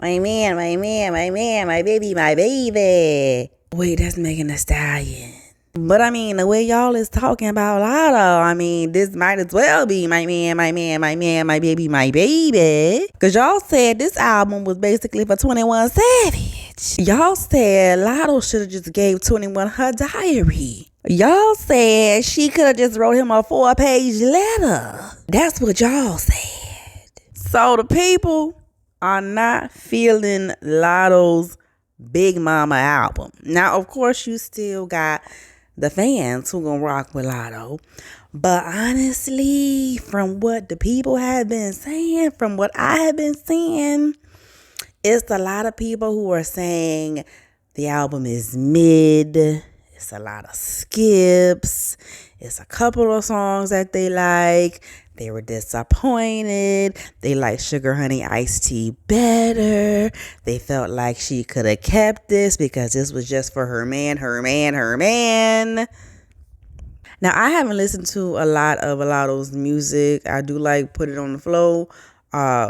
My man, my man, my man, my baby, my baby. Wait, that's Megan Thee Stallion. But I mean, the way y'all is talking about Latto, I mean, this might as well be my man, my man, my man, my baby, my baby. Cause y'all said this album was basically for 21 Savage. Y'all said Latto should have just gave 21 her diary. Y'all said she could have just wrote him a 4-page letter. That's what y'all said. So the people are not feeling Latto's Big Mama album. Now, of course, you still got the fans who gonna rock with Latto. But honestly, from what the people have been saying, from what I have been seeing, it's a lot of people who are saying the album is mid. It's a lot of skips. It's a couple of songs that they like. They were disappointed. They like Sugar Honey Iced Tea better. They felt like she could have kept this because this was just for her man, her man, her man. Now, I haven't listened to a lot of Latto's music. I do like Put It on the Flow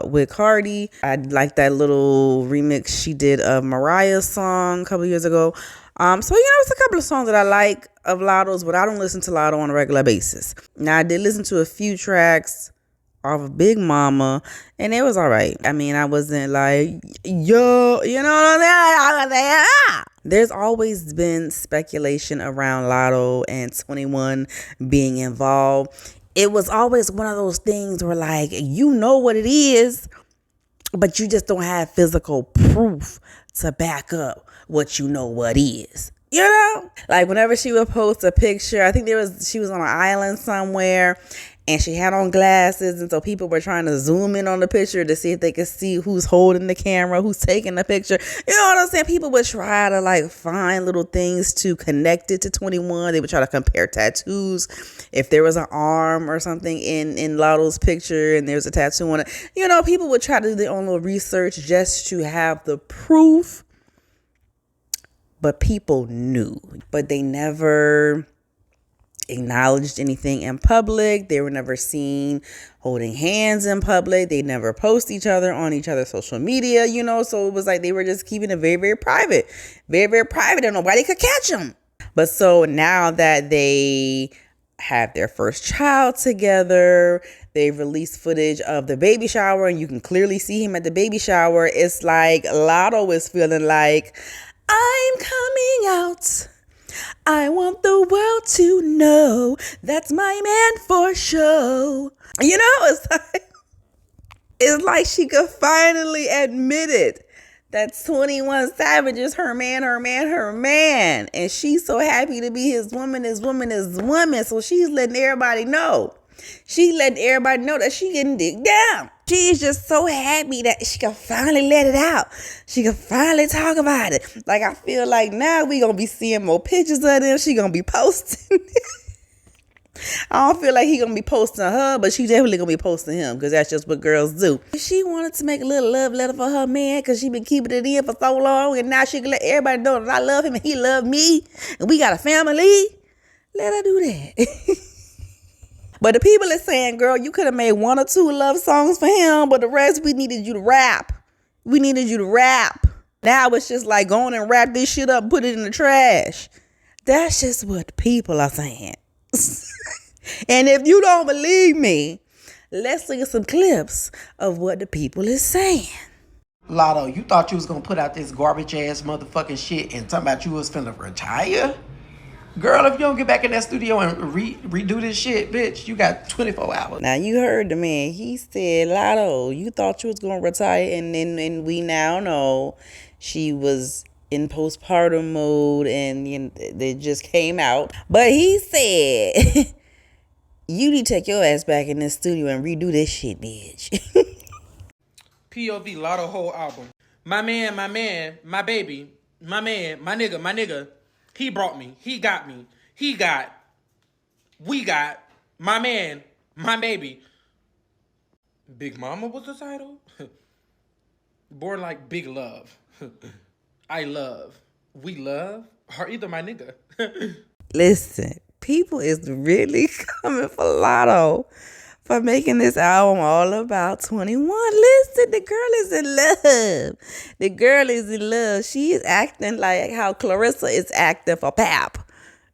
with Cardi. I like that little remix she did of Mariah's song a couple years ago. So, it's a couple of songs that I like of Latto's, but I don't listen to Latto on a regular basis. Now, I did listen to a few tracks off of Big Mama, and it was all right. I mean, I wasn't like, yo, you know what I'm saying? There's always been speculation around Latto and 21 being involved. It was always one of those things where, like, you know what it is, but you just don't have physical proof to back up what you know what is. You know? Like, whenever she would post a picture, I think she was on an island somewhere, and she had on glasses, and so people were trying to zoom in on the picture to see if they could see who's holding the camera, who's taking the picture. You know what I'm saying? People would try to, like, find little things to connect it to 21. They would try to compare tattoos. If there was an arm or something in Latto's picture and there's a tattoo on it, people would try to do their own little research just to have the proof. But people knew. But they never acknowledged anything in public. They were never seen holding hands in public. They never post each other on each other's social media, so it was like they were just keeping it very, very private, and nobody could catch them. But so now that they have their first child together, they've released footage of the baby shower, and you can clearly see him at the baby shower. It's like Latto is feeling like, I'm coming out. I want the world to know that's my man for show. It's like she could finally admit it. That 21 Savage is her man, her man, her man. And she's so happy to be his woman, his woman, his woman. So she's letting everybody know. She letting everybody know that she getting digged down. She is just so happy that she can finally let it out. She can finally talk about it. Like, I feel like now we going to be seeing more pictures of them. She going to be posting. I don't feel like he going to be posting her, but she definitely going to be posting him because that's just what girls do. She wanted to make a little love letter for her man because she been keeping it in for so long, and now she can let everybody know that I love him and he love me and we got a family. Let her do that. But the people are saying, girl, you could have made 1 or 2 love songs for him, but the rest we needed you to rap. We needed you to rap. Now it's just like, go on and wrap this shit up and put it in the trash. That's just what the people are saying. And if you don't believe me, let's look at some clips of what the people is saying. Latto, you thought you was gonna put out this garbage ass motherfucking shit and talking about you was finna retire? Girl, if you don't get back in that studio and redo this shit, bitch, you got 24 hours. Now, you heard the man. He said, Latto, you thought you was going to retire, and we now know she was in postpartum mode, and they just came out. But he said, you need to take your ass back in this studio and redo this shit, bitch. POV, Latto whole album. My man, my baby, my man, my nigga. He brought me. He got me. We got, my man, my baby. Big Mama was the title? Born like Big Love. I love. We love. Or either my nigga. Listen, people is really coming for Latto for making this album all about 21. Listen, the girl is in love. The girl is in love. She is acting like how Clarissa is acting for Pap.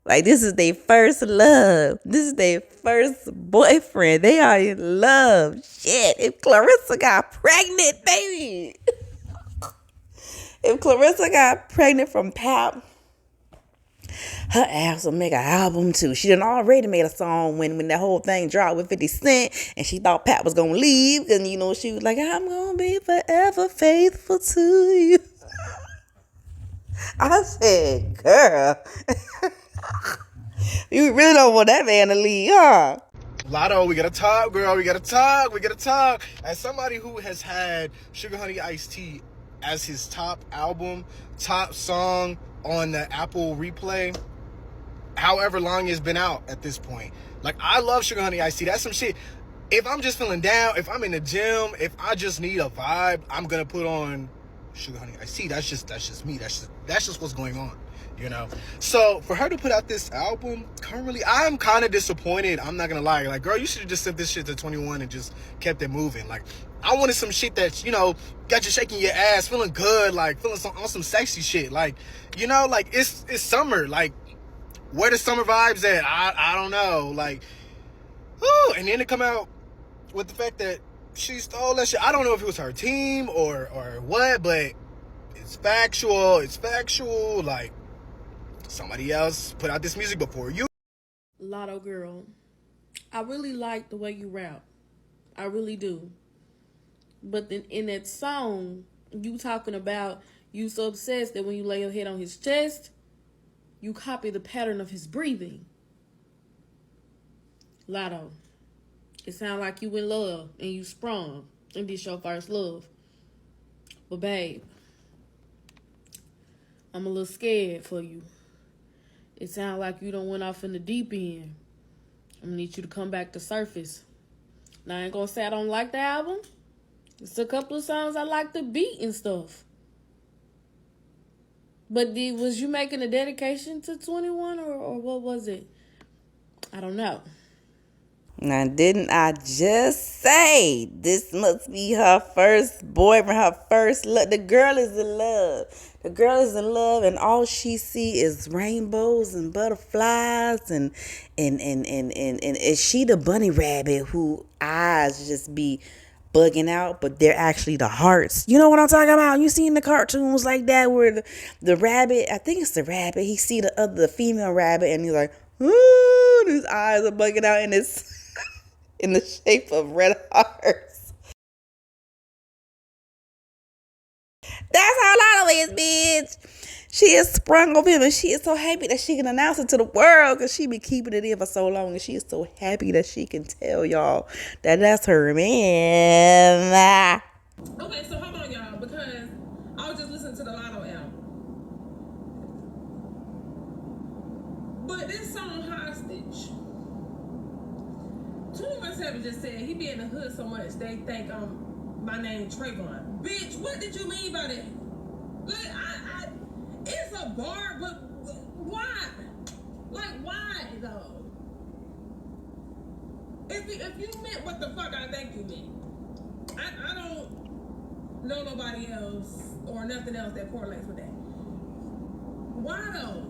Like, this is their first love. This is their first boyfriend. They are in love. Shit, if Clarissa got pregnant, baby. If Clarissa got pregnant from Pap, her ass will make an album too. She done already made a song when that whole thing dropped with 50 Cent, and she thought Pat was gonna leave, and you know, she was like, I'm gonna be forever faithful to you. I said, girl, you really don't want that man to leave, huh? Latto, we gotta talk, girl. We gotta talk. As somebody who has had Sugar Honey Iced Tea as his top album, top song on the Apple Replay, however long it's been out at this point. Like, I love Sugar Honey Iced Tea. That's some shit. If I'm just feeling down, if I'm in the gym, if I just need a vibe, I'm gonna put on Sugar Honey Iced Tea. That's just me. That's just what's going on, you know? So for her to put out this album currently, I'm kind of disappointed. I'm not gonna lie. Like, girl, you should have just sent this shit to 21 and just kept it moving. Like, I wanted some shit that, you know, got you shaking your ass, feeling good, like feeling on some sexy shit. Like, you know, like it's summer. Like, where the summer vibes at? I don't know. Like, ooh, and then to come out with the fact that she stole that shit. I don't know if it was her team or what, but it's factual. It's factual. Like, somebody else put out this music before you. Latto girl, I really like the way you rap. I really do. But then in that song, you talking about you so obsessed that when you lay your head on his chest, you copy the pattern of his breathing. Latto, it sound like you in love and you sprung and this your first love. But babe, I'm a little scared for you. It sound like you done went off in the deep end. I'm gonna need you to come back to surface. Now, I ain't gonna say I don't like the album. It's a couple of songs I like the beat and stuff. But was you making a dedication to 21 or what was it? I don't know. Now, didn't I just say this must be her first boyfriend, her first love? The girl is in love. The girl is in love, and all she see is rainbows and butterflies, and is she the bunny rabbit who eyes just be bugging out, but they're actually the hearts. You know what I'm talking about? You seen the cartoons like that where the rabbit, I think it's the rabbit, he see the female rabbit and he's like, ooh, his eyes are bugging out and it's in the shape of red hearts. That's how Latto is, bitch. She is sprung on him and she is so happy that she can announce it to the world because she been keeping it in for so long and she is so happy that she can tell y'all that that's her man. Okay, so hold on, y'all, because I was just listening to the Latto album. But this song, Hostage, 217 just said he be in the hood so much they think my name Trayvon. Bitch, what did you mean by that? Like, it's a bar, but why? Like, why though? If you meant what the fuck I think you meant, I don't know nobody else or nothing else that correlates with that. Why though?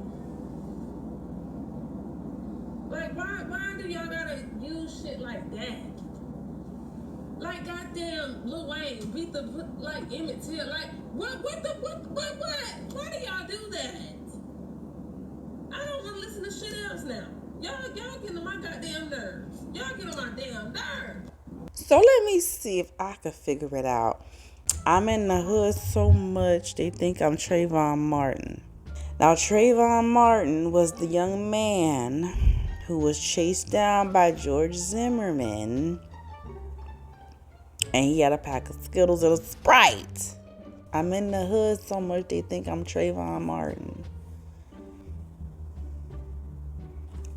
Like, why do y'all gotta use shit like that? Like, goddamn Lil Wayne beat the, like, Emmett Till. Like, what? Why do y'all do that? I don't want to listen to shit else now. Y'all get on my goddamn nerves. Y'all get on my damn nerves. So let me see if I can figure it out. I'm in the hood so much they think I'm Trayvon Martin. Now, Trayvon Martin was the young man who was chased down by George Zimmerman, and he had a pack of Skittles and a Sprite. I'm in the hood so much they think I'm Trayvon Martin.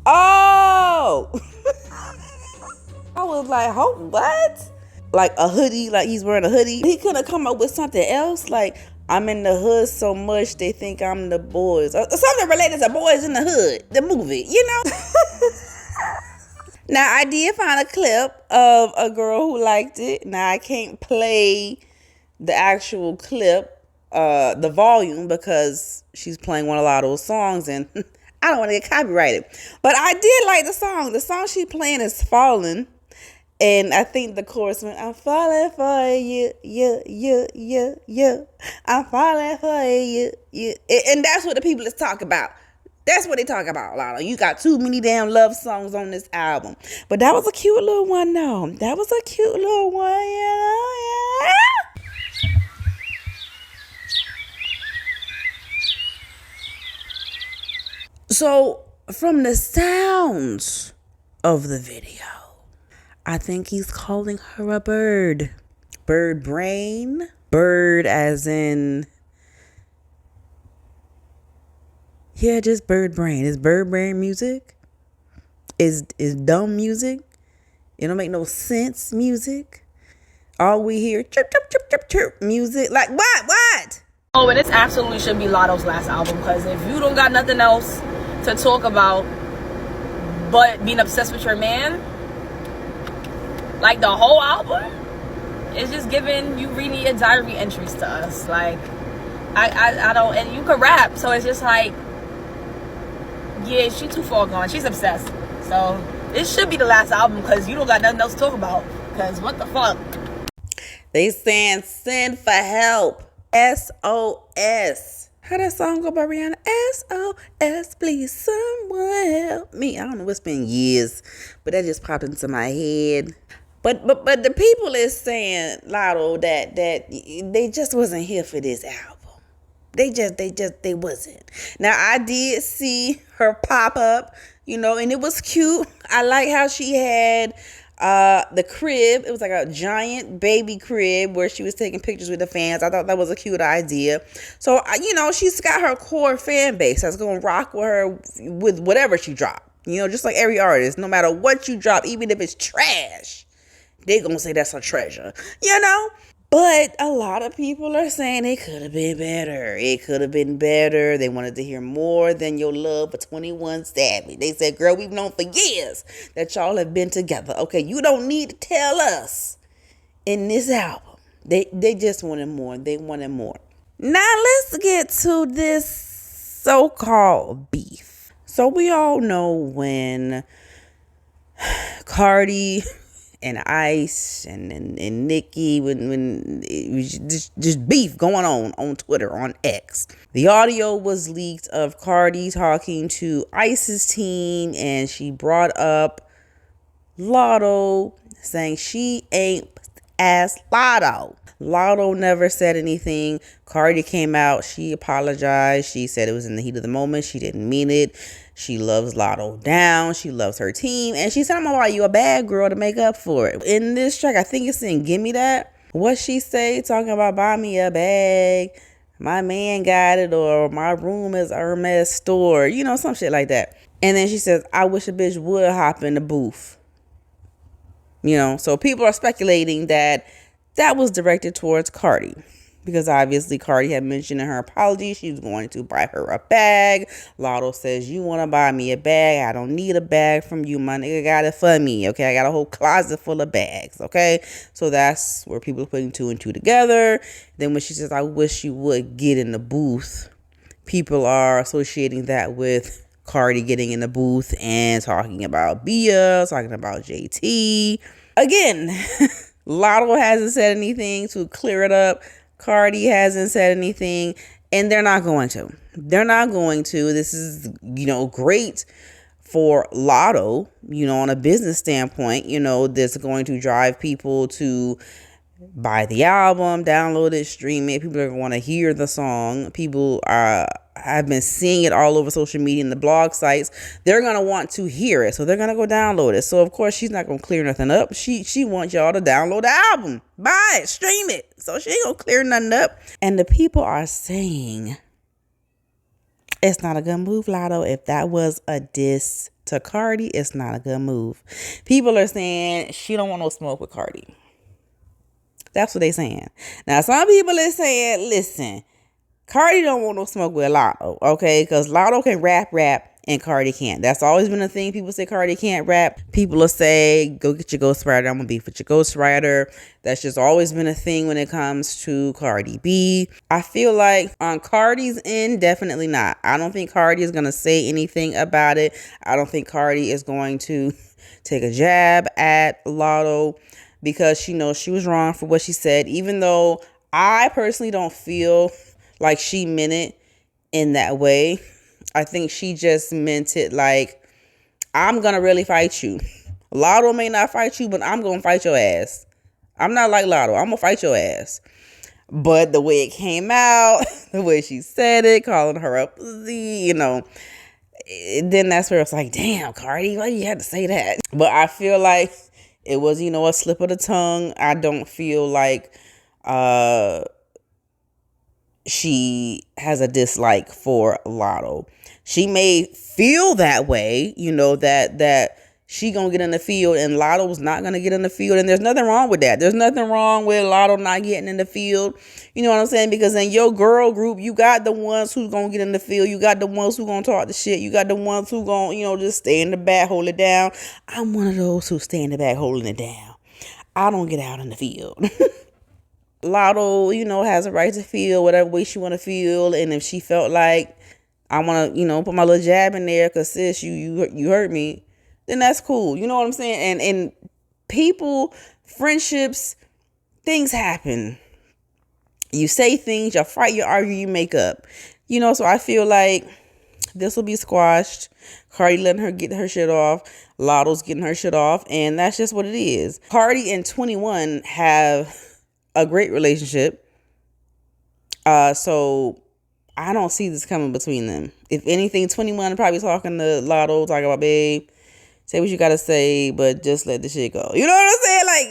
Oh! I was like, what? Like a hoodie, like he's wearing a hoodie. He couldn't have come up with something else, like I'm in the hood so much they think I'm the boys. Or something related to Boys in the Hood, the movie, you know? Now, I did find a clip of a girl who liked it. Now, I can't play the actual clip, the volume, because she's playing one of Latto's songs and I don't want to get copyrighted. But I did like the song. The song she's playing is Falling. And I think the chorus went, I'm falling for you, you. I'm falling for you, you. And that's what the people is talking about. That's what they talk about, Latto. You got too many damn love songs on this album. But that was a cute little one, though. That was a cute little one, yeah. So, from the sounds of the video, I think he's calling her a bird. Bird brain. Bird as in... Yeah, just bird brain. Is bird brain music? Is dumb music? It don't make no sense music. All we hear, chirp, chirp, chirp, chirp, chirp music. Like, what? Oh, and this absolutely should be Latto's last album, because if you don't got nothing else to talk about but being obsessed with your man, like the whole album is just giving you reading your diary entries to us. Like, I don't, and you can rap, so it's just like, yeah, she too far gone. She's obsessed. So it should be the last album, because you don't got nothing else to talk about. Because what the fuck? They saying send for help. SOS. How that song go by Rihanna? SOS, please someone help me. I don't know, it's been years, but that just popped into my head. But the people is saying, Latto, that they just wasn't here for this album. They wasn't. Now, I did see her pop up, and it was cute. I like how she had the crib. It was like a giant baby crib where she was taking pictures with the fans. I thought that was a cute idea. So, she's got her core fan base that's going to rock with her with whatever she dropped. Just like every artist, no matter what you drop, even if it's trash, they going to say that's a treasure, But a lot of people are saying it could have been better. It could have been better. They wanted to hear more than your love for 21 Savage. They said, girl, we've known for years that y'all have been together. Okay, you don't need to tell us in this album. They just wanted more. They wanted more. Now let's get to this so-called beef. So we all know when Cardi and Ice and Nicki, when it was just beef going on Twitter, on X. The audio was leaked of Cardi talking to Ice's team, and she brought up Latto, saying she ain't as Latto. Latto never said anything. Cardi came out. She apologized. She said it was in the heat of the moment. She didn't mean it. She loves Latto down. She loves her team. And she said, I'm gonna buy you a bag, girl, to make up for it. In this track, I think it's in Gimme That. What she say? Talking about buy me a bag. My man got it, or my room is Hermes store. Some shit like that. And then she says, I wish a bitch would hop in the booth. So people are speculating that was directed towards Cardi, because obviously Cardi had mentioned in her apology she was going to buy her a bag. Latto says, you want to buy me a bag? I don't need a bag from you. My nigga got it for me. Okay, I got a whole closet full of bags. Okay, so that's where people are putting two and two together. Then when she says, I wish you would get in the booth, people are associating that with Cardi getting in the booth and talking about Bia, talking about JT. Again, Latto hasn't said anything to clear it up. Cardi hasn't said anything, and they're not going to. They're not going to. This is, great for Latto, on a business standpoint. That's going to drive people to buy the album, download it, stream it. People are going to want to hear the song. People have been seeing it all over social media and the blog sites. They're going to want to hear it, so they're going to go download it. So of course she's not going to clear nothing up. She wants y'all to download the album, buy it, stream it. So she ain't going to clear nothing up. And the people are saying it's not a good move, Latto. If that was a diss to Cardi, it's not a good move. People are saying she don't want no smoke with Cardi. That's what they saying. Now, some people are saying, listen, Cardi don't want no smoke with Latto, okay? Because Latto can rap, and Cardi can't. That's always been a thing. People say Cardi can't rap. People will say, go get your ghostwriter. I'm gonna beef with your ghostwriter. That's just always been a thing when it comes to Cardi B. I feel like on Cardi's end, definitely not. I don't think Cardi is gonna say anything about it. I don't think Cardi is going to take a jab at Latto because she knows she was wrong for what she said, even though I personally don't feel like she meant it in that way. I think she just meant it like, I'm gonna really fight you. Latto may not fight you, but I'm gonna fight your ass. I'm not like Latto. I'm gonna fight your ass. But the way it came out, the way she said it, calling her a pussy, then that's where it's like, damn, Cardi, why you had to say that? But I feel like it was, a slip of the tongue. I don't feel like she has a dislike for Latto. She may feel that way, that she gonna get in the field and Latto's not gonna get in the field, and there's nothing wrong with that. There's nothing wrong with Latto not getting in the field. You know what I'm saying? Because in your girl group, you got the ones who's gonna get in the field. You got the ones who gonna talk the shit. You got the ones who gonna, just stay in the back, hold it down. I'm one of those who stay in the back holding it down. I don't get out in the field. Latto, has a right to feel whatever way she want to feel. And if she felt like, I want to, put my little jab in there because, sis, you hurt me, then that's cool. You know what I'm saying? And people, friendships, things happen. You say things, you fight, you argue, you make up. So I feel like this will be squashed. Cardi letting her get her shit off. Latto's getting her shit off. And that's just what it is. Cardi and 21 have a great relationship. So I don't see this coming between them. If anything, 21 probably talking to Latto, talking about, babe, say what you gotta say, but just let the shit go. You know what I'm saying? Like,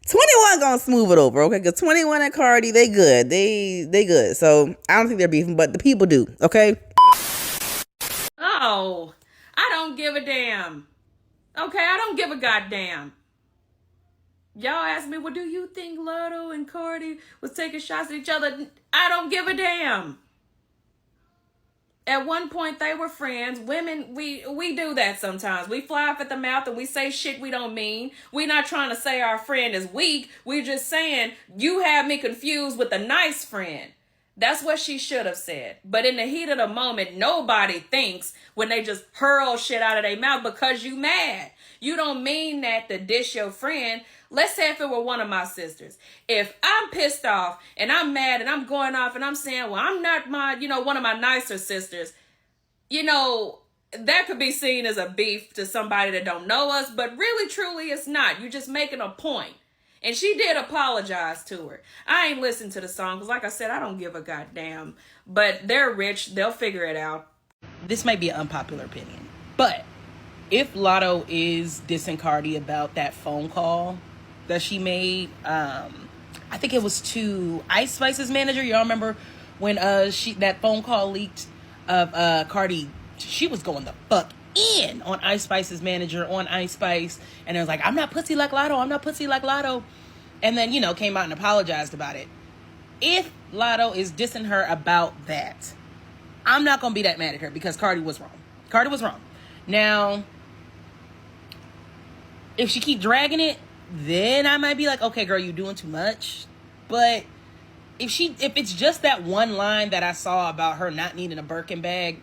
21 gonna smooth it over, okay? Because 21 and Cardi, they good. They good. So I don't think they're beefing, but the people do, okay? Oh, I don't give a damn. Okay, I don't give a goddamn. Y'all ask me, well, do you think Latto and Cardi was taking shots at each other? I don't give a damn. At one point, they were friends. Women, we do that sometimes. We fly off at the mouth and we say shit we don't mean. We're not trying to say our friend is weak. We're just saying, you have me confused with a nice friend. That's what she should have said. But in the heat of the moment, nobody thinks when they just hurl shit out of their mouth because you mad. You don't mean that to dish your friend. Let's say if it were one of my sisters. If I'm pissed off and I'm mad and I'm going off and I'm saying, well, I'm not one of my nicer sisters, that could be seen as a beef to somebody that don't know us, but really, truly, it's not. You're just making a point. And she did apologize to her. I ain't listened to the song because, like I said, I don't give a goddamn. But they're rich. They'll figure it out. This might be an unpopular opinion, but if Latto is dissing Cardi about that phone call that she made, I think it was to Ice Spice's manager. Y'all remember when that phone call leaked of Cardi? She was going the fuck in on Ice Spice's manager on Ice Spice, and it was like, I'm not pussy like Latto, I'm not pussy like Latto, and then came out and apologized about it. If Latto is dissing her about that, I'm not gonna be that mad at her because Cardi was wrong. Cardi was wrong. Now, if she keep dragging it, then I might be like, okay, girl, you doing too much. But if it's just that one line that I saw about her not needing a Birkin bag,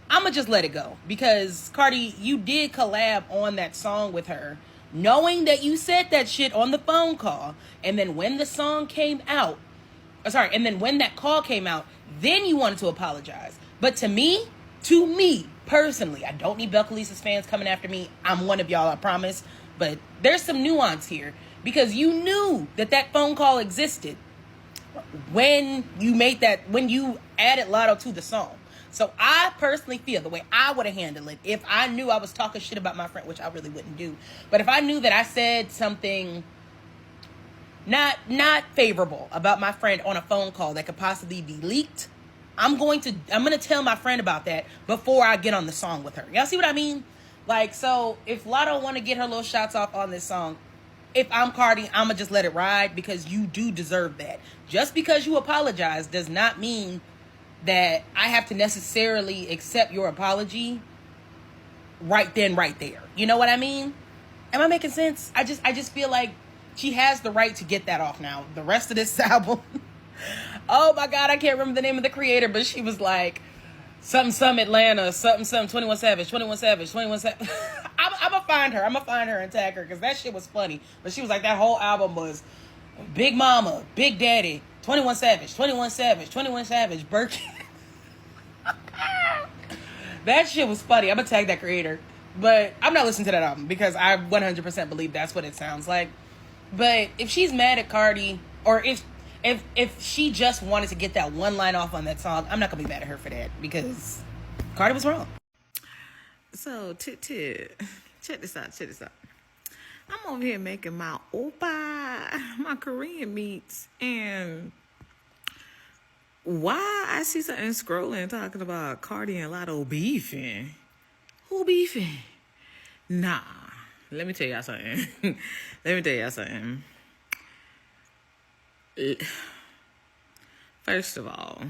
I'm going to just let it go. Because, Cardi, you did collab on that song with her, knowing that you said that shit on the phone call. And then when the song came out, and then when that call came out, then you wanted to apologize. But to me, personally, I don't need Belcalisa's fans coming after me. I'm one of y'all, I promise. But there's some nuance here. Because you knew that phone call existed when you added Latto to the song. So I personally feel the way I would have handled it if I knew I was talking shit about my friend, which I really wouldn't do. But if I knew that I said something not favorable about my friend on a phone call that could possibly be leaked, I'm going to tell my friend about that before I get on the song with her. Y'all see what I mean? Like, so if Latto want to get her little shots off on this song, if I'm Cardi, I'm going to just let it ride because you do deserve that. Just because you apologize does not mean that I have to necessarily accept your apology right then, right there. You know what I mean? Am I making sense? I just feel like she has the right to get that off now. The rest of this album, oh my God, I can't remember the name of the creator, but she was like, something Atlanta, something 21 Savage. I'm gonna find her and tag her, because that shit was funny. But she was like, that whole album was Big Mama, Big Daddy, 21 Savage, Birkin. That shit was funny. I'm gonna tag that creator. But I'm not listening to that album because I 100% believe that's what it sounds like. But if she's mad at Cardi, or if she just wanted to get that one line off on that song, I'm not gonna be mad at her for that, because Cardi was wrong. So, check this out. I'm over here making my my Korean meats, and why I see something scrolling talking about Cardi and Latto beefing. Who beefing? Nah. Let me tell y'all something. First of all,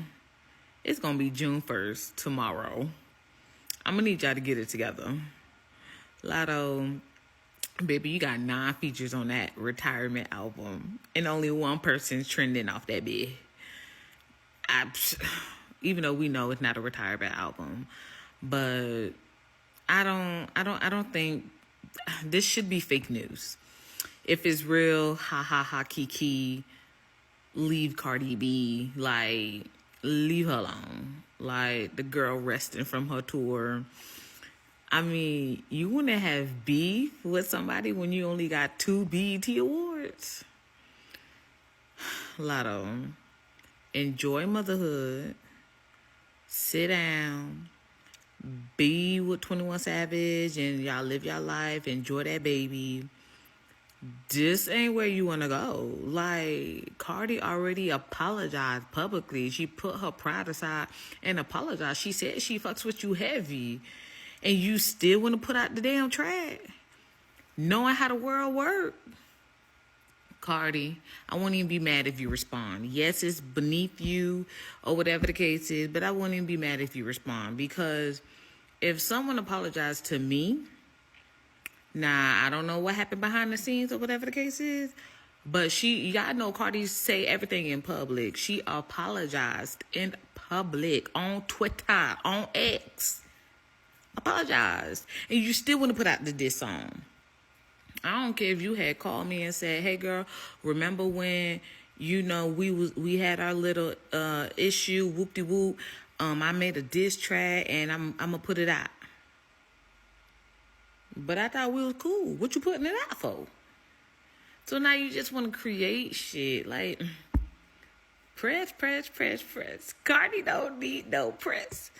it's gonna be June 1st tomorrow. I'm gonna need y'all to get it together. Latto, baby, you got 9 features on that retirement album, and only one person's trending off that bit. Even though we know it's not a retirement album, but I don't think this should be fake news. If it's real, ha, kiki, leave Cardi B, like, leave her alone. Like, the girl resting from her tour. I mean, you want to have beef with somebody when you only got 2 BET awards? Latto, enjoy motherhood. Sit down. Be with 21 Savage and y'all live your life. Enjoy that baby. This ain't where you want to go. Like, Cardi already apologized publicly. She put her pride aside and apologized. She said she fucks with you heavy. And you still want to put out the damn track, knowing how the world works. Cardi, I won't even be mad if you respond. Yes, it's beneath you or whatever the case is, but I won't even be mad if you respond, because if someone apologized to me, I don't know what happened behind the scenes or whatever the case is, but y'all know Cardi say everything in public. She apologized in public, on Twitter, on X. Apologized. And you still want to put out the diss song. I don't care if you had called me and said, hey girl, remember when, we had our little issue, whoop-de-whoop, I made a diss track and I'm gonna put it out. But I thought we was cool. What you putting it out for? So now you just want to create shit. Like, press. Cardi don't need no press.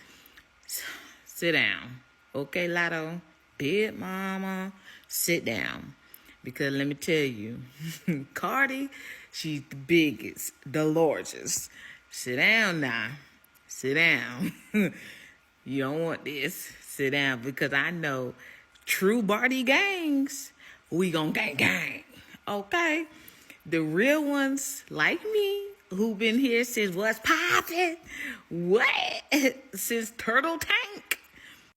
Sit down. Okay, Latto, big mama, sit down. Because let me tell you, Cardi, she's the biggest, the largest. Sit down now. Sit down. You don't want this. Sit down, because I know true Barty gangs, we gon' gang. Okay? The real ones like me, who been here since what's poppin'? What? Since Turtle Tank.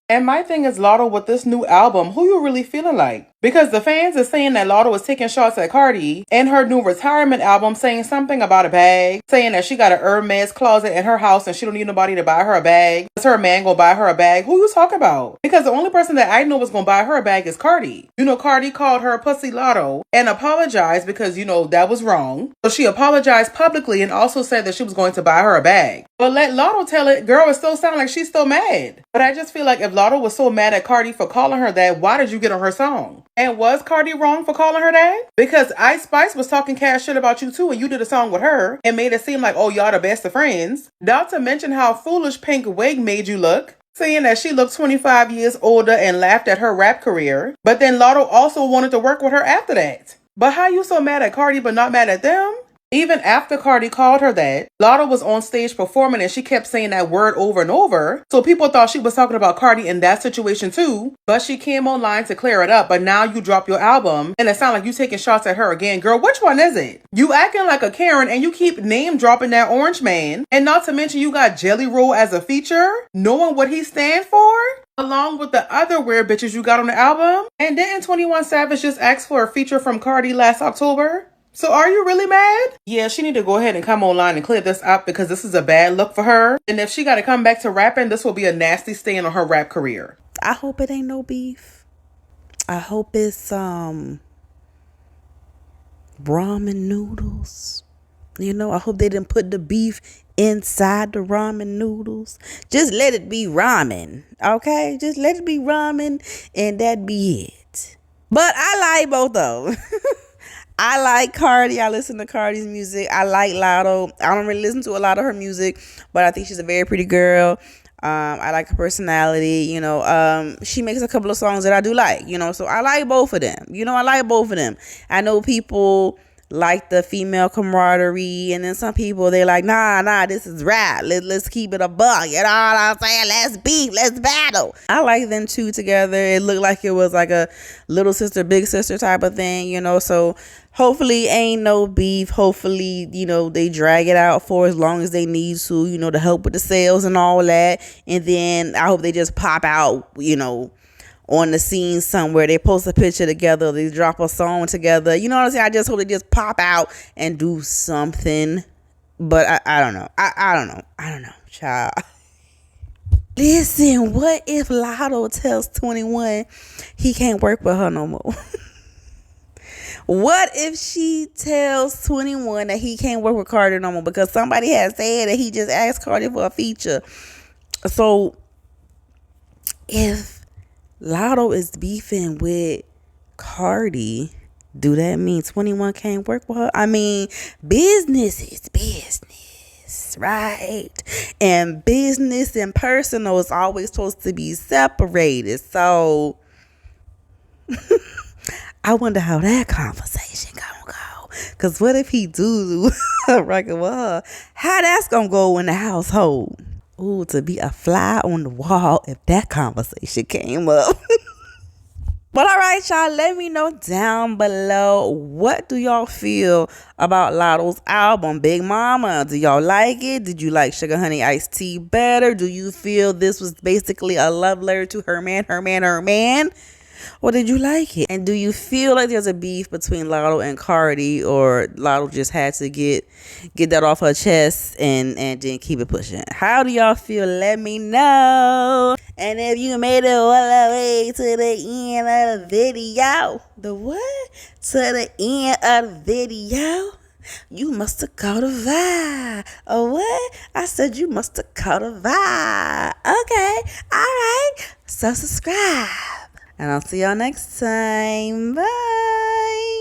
And my thing is, Latto, with this new album, who you really feeling like? Because the fans are saying that Latto is taking shots at Cardi and her new retirement album, saying something about a bag, saying that she got an Hermes closet in her house and she don't need nobody to buy her a bag. Is her man gonna buy her a bag? Who you talking about? Because the only person that I know was gonna buy her a bag is Cardi. Cardi called her Pussy Latto and apologized because, that was wrong. So she apologized publicly and also said that she was going to buy her a bag. But let Latto tell it, girl, it still sound like she's still mad. But I just feel like if Latto was so mad at Cardi for calling her that, why did you get on her song? And was Cardi wrong for calling her that? Because Ice Spice was talking cash shit about you too, and you did a song with her and made it seem like, oh, y'all the best of friends. Not to mention how foolish Pink Wig made you look, saying that she looked 25 years older and laughed at her rap career. But then Latto also wanted to work with her after that. But how you so mad at Cardi but not mad at them? Even after Cardi called her that, Latto was on stage performing and she kept saying that word over and over. So people thought she was talking about Cardi in that situation too. But she came online to clear it up. But now you drop your album and it sounds like you taking shots at her again. Girl, which one is it? You acting like a Karen and you keep name dropping that orange man. And not to mention you got Jelly Roll as a feature, knowing what he stands for, along with the other weird bitches you got on the album. And didn't 21 Savage just ask for a feature from Cardi last October? So are you really mad? Yeah, she need to go ahead and come online and clear this up because this is a bad look for her. And if she got to come back to rapping, this will be a nasty stain on her rap career. I hope it ain't no beef. I hope it's ramen noodles. You know, I hope they didn't put the beef inside the ramen noodles. Just let it be ramen, okay? Just let it be ramen and that be it. But I like both of them. I like Cardi. I listen to Cardi's music. I like Latto. I don't really listen to a lot of her music, but I think she's a very pretty girl. I like her personality. You know, she makes a couple of songs that I do like. You know, so I like both of them. You know, I like both of them. I know people like the female camaraderie, and then some people they're like, nah, this is rap. Let's keep it a buck. You know what I'm saying? Let's beef, let's battle. I like them two together. It looked like it was like a little sister, big sister type of thing, you know. So hopefully ain't no beef. Hopefully, you know, they drag it out for as long as they need to, you know, to help with the sales and all that. And then I hope they just pop out, you know, on the scene somewhere. They post a picture together, they drop a song together. You know what I'm saying? I just hope they just pop out and do something. But I don't know. I don't know, child. Listen, what if Latto tells 21 he can't work with her no more? What if she tells 21 that he can't work with Cardi no more because somebody has said that he just asked Cardi for a feature? So if Latto is beefing with Cardi, do that mean 21 can't work with her? I mean, business is business, right? And business and personal is always supposed to be separated. So I wonder how that conversation gonna go. Cause what if he do record with her? How that's gonna go in the household? Ooh, to be a fly on the wall if that conversation came up. But all right, y'all, let me know down below, what do y'all feel about Latto's album, Big Mama? Do y'all like it? Did you like Sugar Honey Iced Tea better? Do you feel this was basically a love letter to her man? Or did you like it? And do you feel like there's a beef between Latto and Cardi, or Latto just had to get that off her chest and then keep it pushing? How do y'all feel? Let me know. And if you made it all the way to the end of the video, the what? To the end of the video, you must have caught a vibe. Oh, what? I said you must have caught a vibe. Okay. All right. So subscribe. And I'll see y'all next time. Bye.